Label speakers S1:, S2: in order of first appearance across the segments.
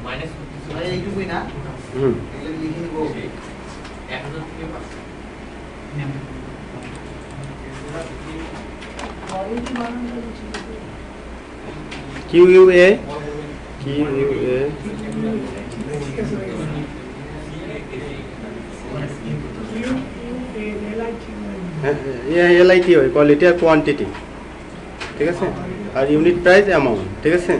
S1: Minus
S2: ভাই এইটুকুই না এগুলো লিখে নিব
S1: 1000 থেকে 500
S3: QUA QUA LIT হয় কোয়ালিটি আর কোয়ান্টিটি, ঠিক আছে, আর ইউনিট প্রাইস অ্যামাউন্ট, ঠিক আছে।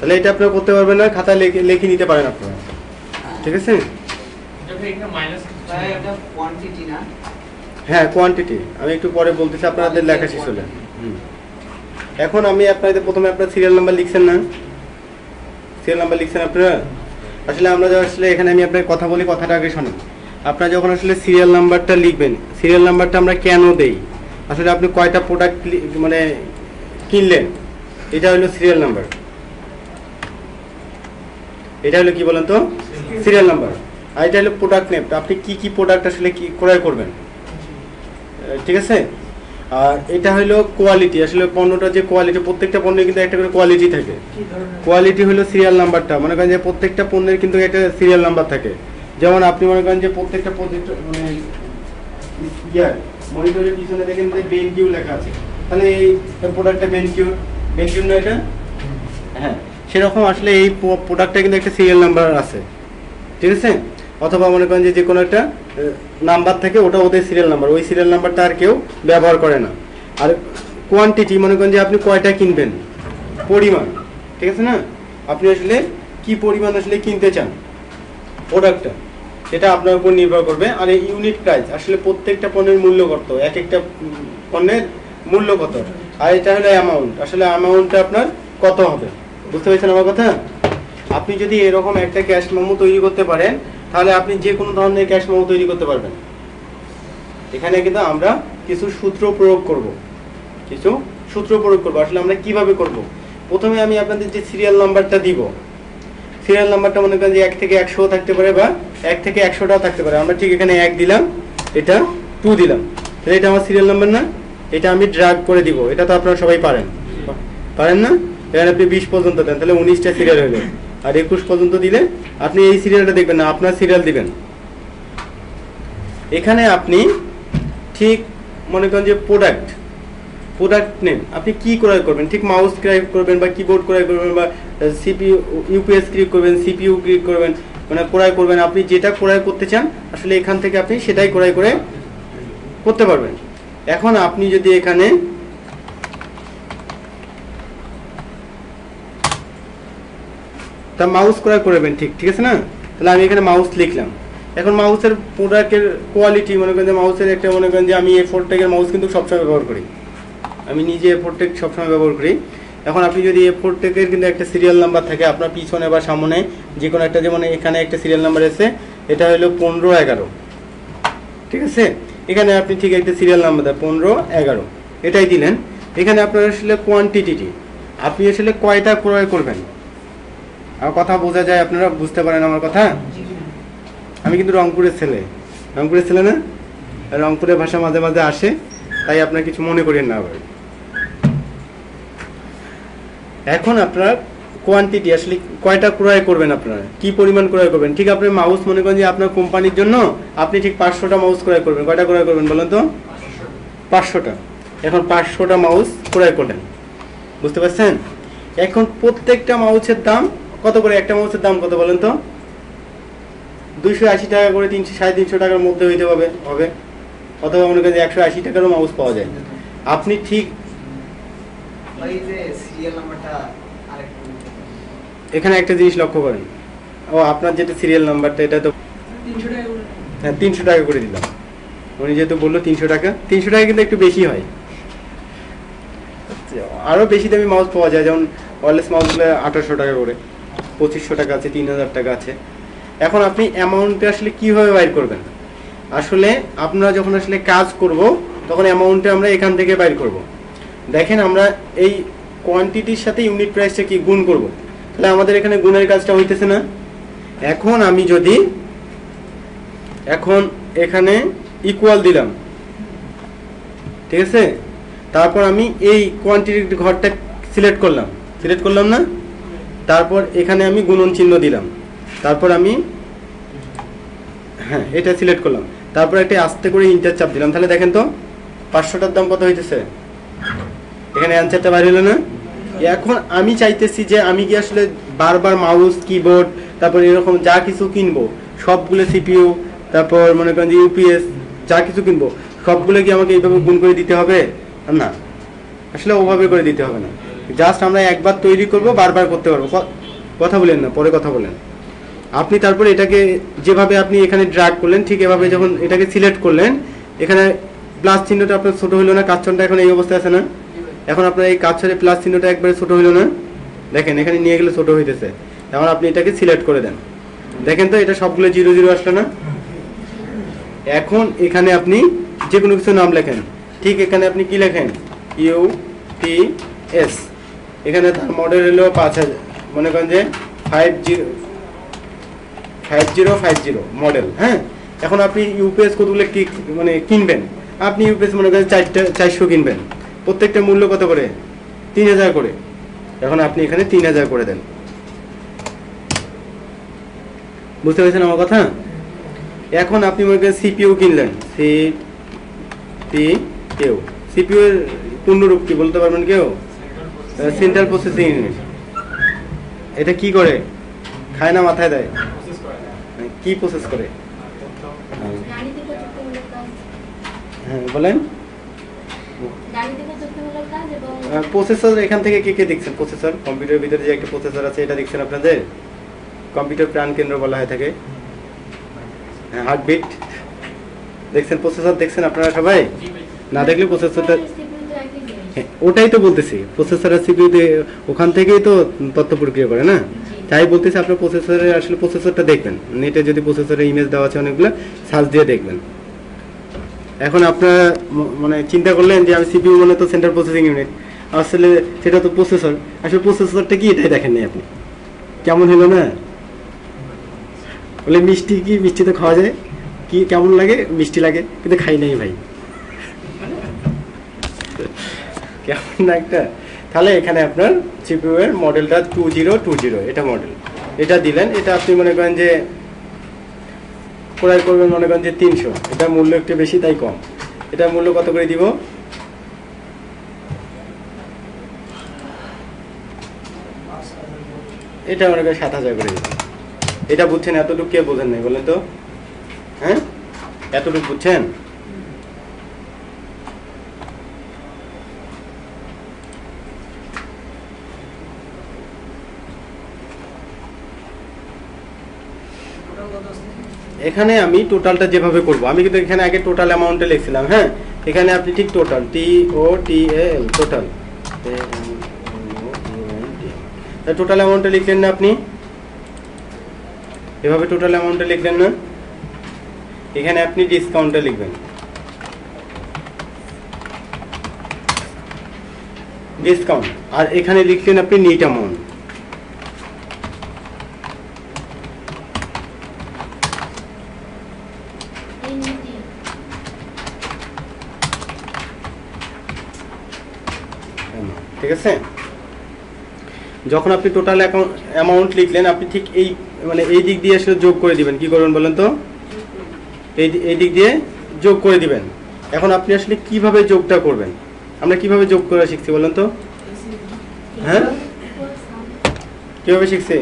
S3: তাহলে এটা আপনারা করতে পারবেন না, খাতায় লিখে নিতে পারেন আপনারা, ঠিক আছে। হ্যাঁ কোয়ান্টিটি আমি একটু পরে বলতেছি, আপনাদের লেখা শেষ হলে। এখন আমি আপনাদের প্রথমে আপনার সিরিয়াল নাম্বার লিখছেন না, সিরিয়াল নাম্বার লিখছেন আপনারা। আসলে আমরা আসলে এখানে আমি আপনার কথা বলি, কথাটা আগে শোনেন। আপনারা যখন আসলে সিরিয়াল নাম্বারটা লিখবেন, সিরিয়াল নাম্বারটা আমরা কেন দেই, আসলে আপনি কয়টা প্রোডাক্ট মানে কিনলেন, এটা হলো সিরিয়াল নাম্বার। এটা হলো কি বলেন তো, সিরিয়াল নাম্বার। আর এটা হলো প্রোডাক্ট নেম, আপনি কি কি প্রোডাক্ট আসলে কি ক্রয় করবেন, ঠিক আছে। আর এটা হলো কোয়ালিটি, আসলে পণ্যটা যে কোয়ালিটি, প্রত্যেকটা পণ্যের কিন্তু একটা করে কোয়ালিটি থাকে। কোয়ালিটি হলো সিরিয়াল নাম্বারটা, মনে করেন যে প্রত্যেকটা পণ্যের কিন্তু একটা সিরিয়াল নাম্বার থাকে। যেমন আপনি মনে করেন যে প্রত্যেকটা মানে মনিটরের পিছনে দেখেন যে বেনকিউ লেখা আছে, তাহলে এই প্রোডাক্টটা বেনকিউ না এটা, হ্যাঁ সেরকম আসলে এই প্রোডাক্টটা কিন্তু একটা সিরিয়াল নাম্বার আছে, ঠিক আছে। অথবা মনে করেন যে কোনো একটা নাম্বার থাকে, ওটা ওদের সিরিয়াল নাম্বার, ওই সিরিয়াল নাম্বারটা আর কেউ ব্যবহার করে না। আর কোয়ান্টিটি মনে করেন যে আপনি কয়টা কিনবেন, পরিমাণ, ঠিক আছে না, আপনি আসলে কি পরিমাণ আসলে কিনতে চান প্রোডাক্টটা, সেটা আপনার উপর নির্ভর করবে। আর এই ইউনিট প্রাইস, আসলে প্রত্যেকটা পণ্যের মূল্য কত, এক একটা পণ্যের মূল্য কত। আর এটা হলো অ্যামাউন্ট, আসলে অ্যামাউন্টটা আপনার কত হবে, বুঝতে পেরেছেন আমার কথা। আপনি যদি এরকম একটা ক্যাশ মেমো তৈরি করতে পারেন, তাহলে আপনি যে কোনো ধরনের ক্যাশ মেমো তৈরি করতে পারবেন। এখানে কিন্তু আমরা কিছু সূত্র প্রয়োগ করব, আসলে আমরা কিভাবে করব। প্রথমে আমি আপনাদের যে সিরিয়াল নাম্বারটা দিব, সিরিয়াল নাম্বারটা মনে করেন যে 1 থেকে 100 থাকতে পারে, বা 1 থেকে 100টাও থাকতে পারে। আমরা ঠিক এখানে 1 দিলাম, এটা 2 দিলাম, তাহলে এটা আমার সিরিয়াল নাম্বার না। এটা আমি ড্র্যাগ করে দিব, এটা তো আপনারা সবাই পারেন না। এখানে আপনি 20 পর্যন্ত দেন, তাহলে 19টা সিরিয়াল হলো। আর 21 পর্যন্ত দিলে আপনি এই সিরিয়ালটা দেখবেন না, আপনার সিরিয়াল দিবেন। এখানে আপনি ঠিক মনে করেন যে প্রোডাক্ট নেম আপনি কি ক্রয় করবেন, ঠিক মাউস ক্রয় করবেন, বা কিবোর্ড ক্রয় করবেন, বা সিপিইউ ইউপিএস ক্রয় করবেন, সিপিইউ ক্রয় করবেন, মানে ক্রয় করবেন। আপনি যেটা ক্রয় করতে চান, আসলে এখান থেকে আপনি সেটাই ক্রয় করতে পারবেন। এখন আপনি যদি এখানে তা মাউস ক্রয় করবেন, ঠিক আছে না, তাহলে আমি এখানে মাউস লিখলাম। এখন মাউসের প্রোডাক্টের কোয়ালিটি মনে করেন যে মাউসের একটা মনে করেন যে আমি A4 টেকের মাউস কিন্তু সবসময় ব্যবহার করি, আমি নিজে A4 টেক সবসময় ব্যবহার করি। এখন আপনি যদি A4 টেকের কিন্তু একটা সিরিয়াল নাম্বার থাকে আপনার পিছনে বা সামনে যে কোনো একটা, যেমন এখানে একটা সিরিয়াল নাম্বার আছে, এটা হলো 1511, ঠিক আছে। এখানে আপনি ঠিক একটা সিরিয়াল নাম্বার দেন 1511, এটাই দিলেন। এখানে আপনার আসলে কোয়ান্টিটি, আপনি আসলে কয়টা ক্রয় করবেন, আমার কথা বোঝা যায়, আপনারা বুঝতে পারেন আমার কথা। আমি কিন্তু রংপুরের ছেলে না, রংপুরের ভাষা মাঝে মাঝে আসে, তাই আপনার কিছু মনে করেন না আবার। এখন আপনার কোয়ান্টিটি আসলে কয়টা ক্রয় করবেন, আপনারা কি পরিমাণ ক্রয় করবেন। ঠিক আপনি মাউস মনে করেন যে আপনার কোম্পানির জন্য আপনি ঠিক 500টা মাউস ক্রয় করবেন, কয়টা ক্রয় করবেন বলেন তো, 500টা। এখন 500টা মাউস ক্রয় করলেন, বুঝতে পারছেন। এখন প্রত্যেকটা মাউসের দাম কত করে, একটা মাউসের দাম কত বলেন তো, 280 টাকা করে, 300-350 টাকার মধ্যে হইতে হবে, অথবা মনে করেন 180 টাকারও মাউস পাওয়া যায়। আপনি ঠিক এখানে একটা জিনিস লক্ষ্য করেন, আপনার যেটা সিরিয়াল নাম্বারটা এটা তো 300 টাকা করে দিলাম, উনি যেহেতু বললো 300 টাকা, 300 টাকা কিন্তু একটু বেশি হয়। আরো বেশি দামি মাউস পাওয়া যায়, যেমন ওয়্যারলেস মাউসগুলো 2800 টাকা করে, 2500 টাকা আছে, 3000 টাকা আছে। এখন আপনি অ্যামাউন্টটা আসলে কিভাবে বাইর করবেন? আসলে আপনারা যখন আসলে কাজ করব তখন অ্যামাউন্টটা আমরা এখান থেকে বাইর করব। দেখেন আমরা এই কোয়ান্টিটির সাথে ইউনিট প্রাইসটা কি গুণ করব, তাহলে আমাদের এখানে গুণের কাজটা হইতেছে না। এখন আমি যদি এখন এখানে ইকুয়াল দিলাম, ঠিক আছে, তারপর আমি এই কোয়ান্টিটির ঘরটা সিলেক্ট করলাম না, তারপর এখানে আমি গুণন চিহ্ন দিলাম, তারপর আমি হ্যাঁ এটা সিলেক্ট করলাম, তারপর একটা আস্তে করে ইন্টার চাপ দিলাম, তাহলে দেখেন তো 500টার দাম কত হইতেছে, এখানে অ্যান্সারটা বাইরে হলো না। এখন আমি চাইতেছি যে আমি কি আসলে বারবার মাউস কিবোর্ড তারপর এরকম যা কিছু কিনবো সবগুলো সিপিইউ তারপর মনে করেন যে ইউপিএস যা কিছু কিনবো সবগুলো কি আমাকে এইভাবে গুণ করে দিতে হবে? না, আসলে ওভাবে করে দিতে হবে না। জাস্ট আমরা একবার তৈরি করব, বারবার করতে পারবো। কথা বলেন না, পরে কথা বলেন। আপনি তারপর এটাকে যেভাবে আপনি এখানে ড্র্যাগ করলেন ঠিক এভাবে যখন এটাকে সিলেক্ট করলেন, এখানে প্লাস চিহ্নটা আপনার ছোট হইলো না, কাজটা এখন এই অবস্থায় আছে না, এখন আপনার এই কাজের প্লাস চিহ্নটা একবারে ছোট হইলো না, দেখেন এখানে নিয়ে গেলে ছোট হইতেছে। এখন আপনি এটাকে সিলেক্ট করে দেন, দেখেন তো এটা সবগুলো 0 0 আসলো না। এখন এখানে আপনি যে কোনো কিছু নাম লেখেন, ঠিক এখানে আপনি কি লেখেন UPS, এখানে তার মডেল হলো 5000, মনে করেন যে 5050 মডেল। হ্যাঁ, এখন আপনি ইউপিএস কতগুলো মানে কিনবেন, আপনি ইউপিএস মনে করেন 400 কিনবেন, প্রত্যেকটা মূল্য কত করে? 3000 করে। এখন আপনি এখানে 3000 করে দেন। বুঝতে পেরেছেন আমার কথা? এখন আপনি মনে করেন সিপিইউ কিনলেন, সিপিইউ এর পূর্ণরূপ কি বলতে পারবেন কেউ? Central processing unit. এটা কি করে? খায় না মাথায় দেয়? কি প্রসেস করে? হ্যাঁ বলেন। প্রসেসর এখান থেকে কে দেখছেন? প্রসেসর কম্পিউটারের ভিতরে যে একটা প্রসেসর আছে এটা দেখছেন আপনাদের? কম্পিউটার প্রাণ কেন্দ্র বলা হয় থাকে। হ্যাঁ, হার্টবিট দেখছেন, প্রসেসর দেখছেন আপনারা সবাই? না দেখলে প্রসেসরটা, ওটাই তো বলতেছি, প্রসেসর আর সিপিইউতে ওখান থেকেই তো তথ্য প্রক্রিয়া করে না। তাই বলতেছি আপনার প্রসেসরের আসলে প্রসেসরটা দেখবেন, নেটে যদি প্রসেসরের ইমেজ দেওয়া আছে অনেকগুলো, সার্চ দিয়ে দেখবেন। এখন আপনারা মানে চিন্তা করলেন যে আমি সিপিইউ মানে তো সেন্ট্রাল প্রসেসিং ইউনিট, আসলে সেটা তো প্রসেসর। আসলে প্রসেসরটা কি এটাই দেখেন নাই আপনি। কেমন হলো না? বলে মিষ্টি কি, মিষ্টি তো খাওয়া যায়, কি কেমন লাগে? মিষ্টি লাগে, কিন্তু খাই নাই ভাই, কেমন না একটা। তাহলে এখানে আপনার সিপিইউ এর মডেলটা 2020, এটা মডেল, এটা দিলেন, এটা আপনি মনে করেন যে ক্রয় করবেন মনে করেন যে 300, এটা মূল্য একটু বেশি তাই কম, এটা মূল্য কত করে দিব? এটা মনে করেন 7000 করে দিব। এটা বুঝছেন? এতটুকু কে বোঝেন নাই বলেন তো? হ্যাঁ, এতটুকু বুঝছেন? এখানে আমি টোটালটা যেভাবে করব, আমি কিন্তু এখানে আগে টোটাল অ্যামাউন্টে লিখছিলাম। হ্যাঁ, এখানে আপনি ঠিক টোটাল TOTAL টোটাল, টোটাল অ্যামাউন্টে লিখলেন না আপনি? এভাবে টোটাল অ্যামাউন্টে লিখলেন না? এখানে আপনি ডিসকাউন্টে লিখবেন, ডিসকাউন্ট, আর এখানে লিখলেন আপনি নিট অ্যামাউন্ট। ঠিক আছে? যখন আপনি টোটাল অ্যামাউন্ট লিখলেন, আপনি ঠিক এই মানে এই দিক দিয়ে আসলে যোগ করে দিবেন। কি করবেন বলেন তো? এই দিক দিয়ে যোগ করে দিবেন। এখন আপনি আসলে কিভাবে যোগটা করবেন? আমরা কিভাবে যোগ করা শিখছি বলেন তো? হ্যাঁ, কিভাবে শিখছি?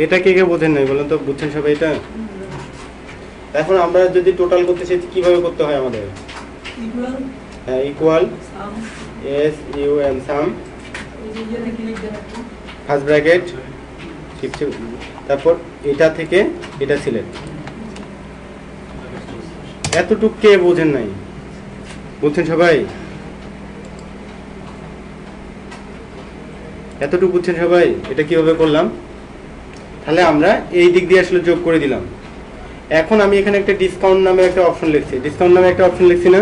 S3: এটা কে কে বোঝেন নাই বলেন তো? বুঝছেন সবাই এটা? এখন আমরা যদি টোটাল করতে চাই কিভাবে করতে হয় আমাদের? হ্যাঁ, ইকুয়াল SUM সাম, ফার্স্ট ব্র্যাকেট শিফট, তারপর এটা থেকে এটা সিলেক্ট। এতটুক কে বোঝেন নাই? বুঝছেন সবাই? এতটুকু বুঝছেন সবাই? এটা কিভাবে করলাম? তাহলে আমরা এই দিক দিয়ে আসলে যোগ করে দিলাম। এখন আমি এখানে একটা ডিসকাউন্ট নামে একটা অপশন লিখছি, ডিসকাউন্ট নামে একটা অপশন লিখছি না?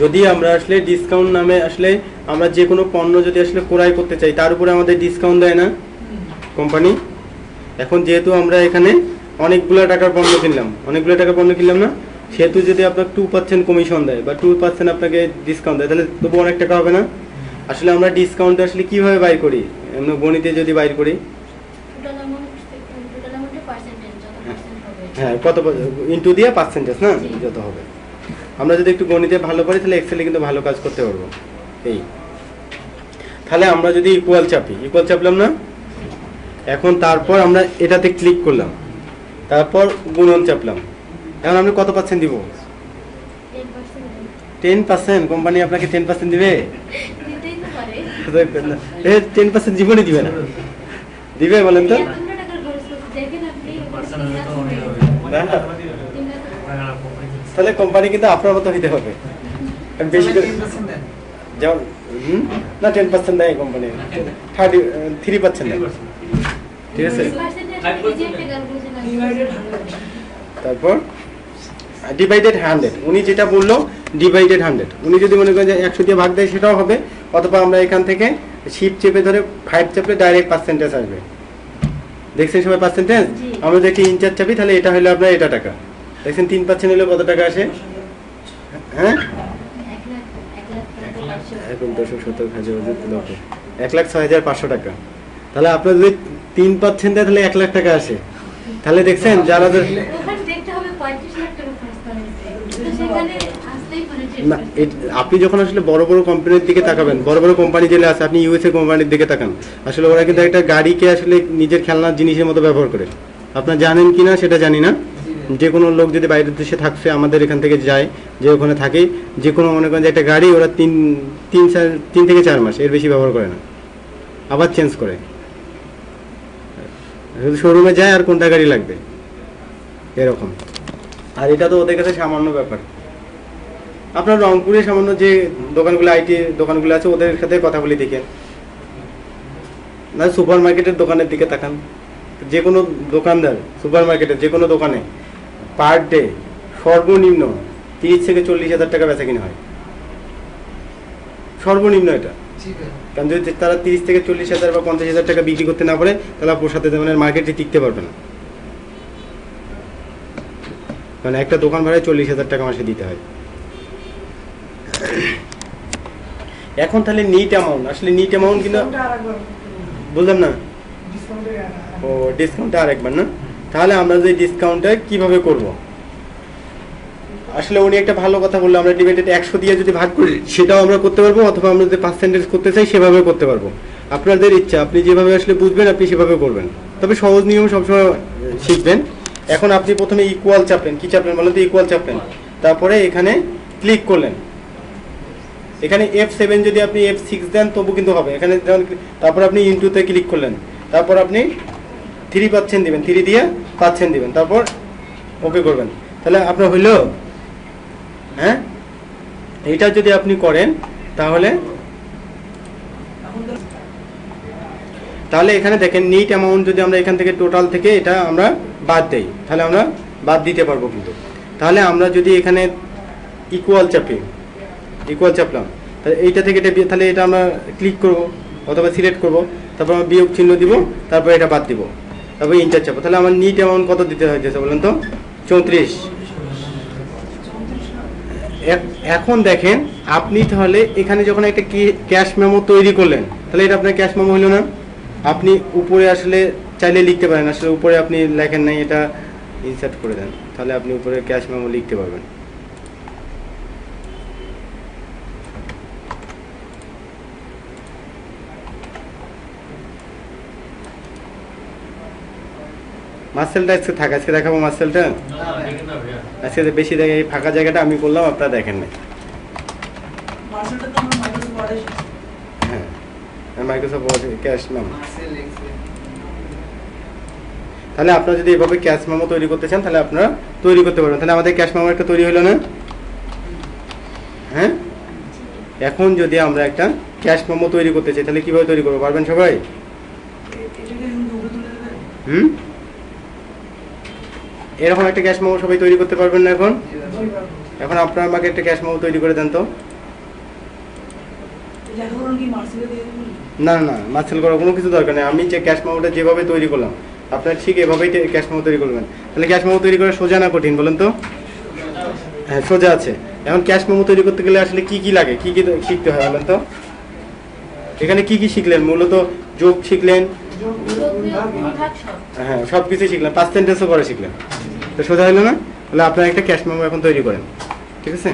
S3: যদি আমরা আসলে ডিসকাউন্ট নামে আসলে আমরা যে কোনো পণ্য যদি আসলে ক্রয় করতে চাই তার উপরে আমাদের ডিসকাউন্ট দেয় না কোম্পানি? এখন যেহেতু আমরা এখানে অনেকগুলো টাকার পণ্য কিনলাম, অনেকগুলো টাকার পণ্য কিনলাম না, সেহেতু যদি আপনার 2% কমিশন দেয় বা 2% আপনাকে ডিসকাউন্ট দেয়, তাহলে তবু অনেক টাকা হবে না? আসলে আমরা ডিসকাউন্ট আসলে কিভাবে বাইর করি? এমন গণিতে যদি বাইর করি, হ্যাঁ কত ইনটু দিয়ে পার্সেন্টেজ না যত হবে। আমরা যদি একটু গণিতে ভালো পারি তাহলে এক্সেলে কিন্তু ভালো কাজ করতে পারবো। এই তাহলে আমরা যদি ইকুয়াল চাপি, ইকুয়াল চাপলাম না, এখন তারপর আমরা এটাতে ক্লিক করলাম, তারপর গুণন চাপলাম। এখন আমরা কত পার্সেন্ট দিব? 10%। কোম্পানি আপনাকে 10% দিবে? 10% জীবনে দিবে না। দিবে বলেন তো? তাহলে কোম্পানি কিন্তু আপনার মতো হইতে হবে বেশি করে, যেমন না 10% দেয় কোম্পানি, 3% দেয়, ঠিক আছে? তারপর ডিভাইডেড 100, উনি যেটা বললো ডিভাইডেড 100, উনি যদি মনে করেন যে 100 দিয়ে ভাগ দেয় সেটাও হবে, অথবা আমরা এখান থেকে শিফট চেপে ধরে 5 চাপলে ডাইরেক্ট পার্সেন্টেজ আসবে। দেখছেন সবাই পার্সেন্টেজ? আমরা যদি ইনচার্জ চাপি তাহলে এটা হলো আপনার এটা টাকা, দেখছেন 3% হলে কত টাকা আসে? হ্যাঁ 1,06,500 টাকা। তাহলে আপনার যদি 3% দেয় তাহলে 1 লাখ টাকা আসে। তাহলে দেখছেন যারা না, আপনি যখন আসলে বড় বড় কোম্পানির দিকে তাকাবেন, বড় বড় কোম্পানি যেগুলো আছে, আপনি ইউএসএ কোম্পানির দিকে তাকান, আসলে ওরা কিন্তু একটা গাড়িকে আসলে নিজের খেলনার জিনিসের মতো ব্যবহার করে। আপনারা জানেন কিনা সেটা জানি না। যে কোনো লোক যদি বাইরের দেশে থাকছে, আমাদের এখান থেকে যায়, যে ওখানে থাকে, যে কোনো মনে করেন যে একটা গাড়ি ওরা 3 থেকে 4 মাস এর বেশি ব্যবহার করে না, আবার চেঞ্জ করে। শোরুমে যায় আর কোনটা গাড়ি লাগবে এরকম। আর এটা তো ওদের কাছে সামান্য ব্যাপার। আপনার রংপুরে সামান্য যে দোকানগুলো, আইটি দোকানগুলো আছে, ওদের সাথে কথা বলি দেখেন, না সুপার মার্কেটের দোকানের দিকে তাকান, যে কোনো দোকানদার সুপার মার্কেটের যে কোনো দোকানে পার ডে সর্বনিম্ন 30 থেকে 40,000 টাকা বেচা কিনা হয়, সর্বনিম্ন এটা। কারণ যদি তারা 30 থেকে 40,000 বা 50,000 টাকা বিক্রি করতে না পারে, তাহলে আপনার সাথে মার্কেটে টিকতে পারবে না। কারণ একটা দোকান ভাড়ায় 40,000 টাকা মাসে দিতে হয়। এখন তাহলে নিট অ্যামাউন্ট, আসলে নিট অ্যামাউন্ট কিন্তু বুঝলাম না। ও ডিসকাউন্টটা আরেকবার না? তাহলে আমরা যে ডিসকাউন্টটা কিভাবে করব? আসলে উনি একটা ভালো কথা বললো, আমরা ডিভাইডেড 100 দিয়ে যদি ভাগ করি সেটাও আমরা করতে পারবো, অথবা আমরা যদি পার্সেন্টেজ করতে চাই সেভাবে করতে পারবো। আপনাদের ইচ্ছা, আপনি যেভাবে আসলে বুঝবেন আপনি সেভাবে করবেন, তবে সহজ নিয়ম সবসময় শিখবেন। এখন আপনি প্রথমে ইকুয়াল চাপলেন, কি চাপলেন বলেন তো? ইকুয়াল চাপলেন, তারপরে এখানে ক্লিক করলেন, এখানে F7 যদি আপনি F6 দেন তবু কিন্তু হবে এখানে। তারপর আপনি ইনটুতে ক্লিক করলেন, তারপর আপনি 3% দিবেন, 3 দিয়ে পাচ্ছেন দিবেন, তারপর ওকে করবেন, তাহলে আপনার হইল। হ্যাঁ, এইটা যদি আপনি করেন তাহলে এখানে দেখেন নিট অ্যামাউন্ট যদি আমরা এখান থেকে টোটাল থেকে এটা আমরা বাদ দেই, তাহলে আমরা বাদ দিতে পারবো কিন্তু। তাহলে আমরা যদি এখানে ইকুয়াল চাপি, ইকুয়াল চাপলাম, তাহলে এইটা থেকে তাহলে এটা আমরা ক্লিক করব অথবা সিলেক্ট করব, তারপর আমরা বিয়োগ চিহ্ন দিব, তারপর এটা বাদ দিব, তারপর ইন্টার চাপবো। তাহলে আমার নিট অ্যামাউন্ট কত দিতে হয়েছে বলেন তো? 34। এখন দেখেন আপনি তাহলে এখানে যখন একটা ক্যাশ মেমো তৈরি করলেন, তাহলে এটা আপনার ক্যাশ মেমো হলো না? আপনি উপরে আসলে চাইলে লিখতে পারেন, আসলে উপরে আপনি লেখেন নাই, এটা ইনসার্ট করে দেন, তাহলে আপনি উপরে ক্যাশ মেমো লিখতে পারবেন। মার্সেলটা আজকে থাক, আজকে দেখাবো মার্সেলটা। আজকে বেশি জায়গায় ফাঁকা জায়গাটা আমি করলাম, আপনারা দেখেন নাই। হ্যাঁ, মাইক্রোসফট ওয়ার্ড ক্যাশ মেমো।
S2: মার্সেল এক্সেল।
S3: তাহলে আপনারা যদি এভাবে ক্যাশ মেমো তৈরি করতে চান তাহলে আপনারা তৈরি করতে পারবেন। তাহলে আমাদের ক্যাশ মেমো একটা তৈরি হলো না? হ্যাঁ, এখন যদি আমরা একটা ক্যাশ মেমো তৈরি করতে চাই তাহলে কিভাবে তৈরি করবো, পারবেন সবাই? এরকম একটা ক্যাশ মেমো সবাই তৈরি করতে পারবেন না এখন? এখন আপনারা আমাকে একটা ক্যাশ মেমো তৈরি করে দেন তো। না না, মার্সেল করার কোনো কিছু দরকার নেই। আমি যে ক্যাশ মেমোটা যেভাবে তৈরি করলাম আপনারা ঠিক এভাবেই ক্যাশ মেমো তৈরি করবেন। তাহলে ক্যাশ মেমো তৈরি করা সোজা না কঠিন বলেন তো? হ্যাঁ, সোজা আছে। এখন ক্যাশ মেমো তৈরি করতে গেলে আসলে কি কি লাগে, কি কি শিখতে হয় বলেন তো? এখানে কি কি শিখলেন? মূলত যোগ শিখলেন, হ্যাঁ সব কিছু শিখলেন, পার্সেন্টেজও করে শিখলেন। তো সোজা হলো না? তাহলে আপনারা একটা ক্যাশ মেমো এখন তৈরি করেন, ঠিক আছে?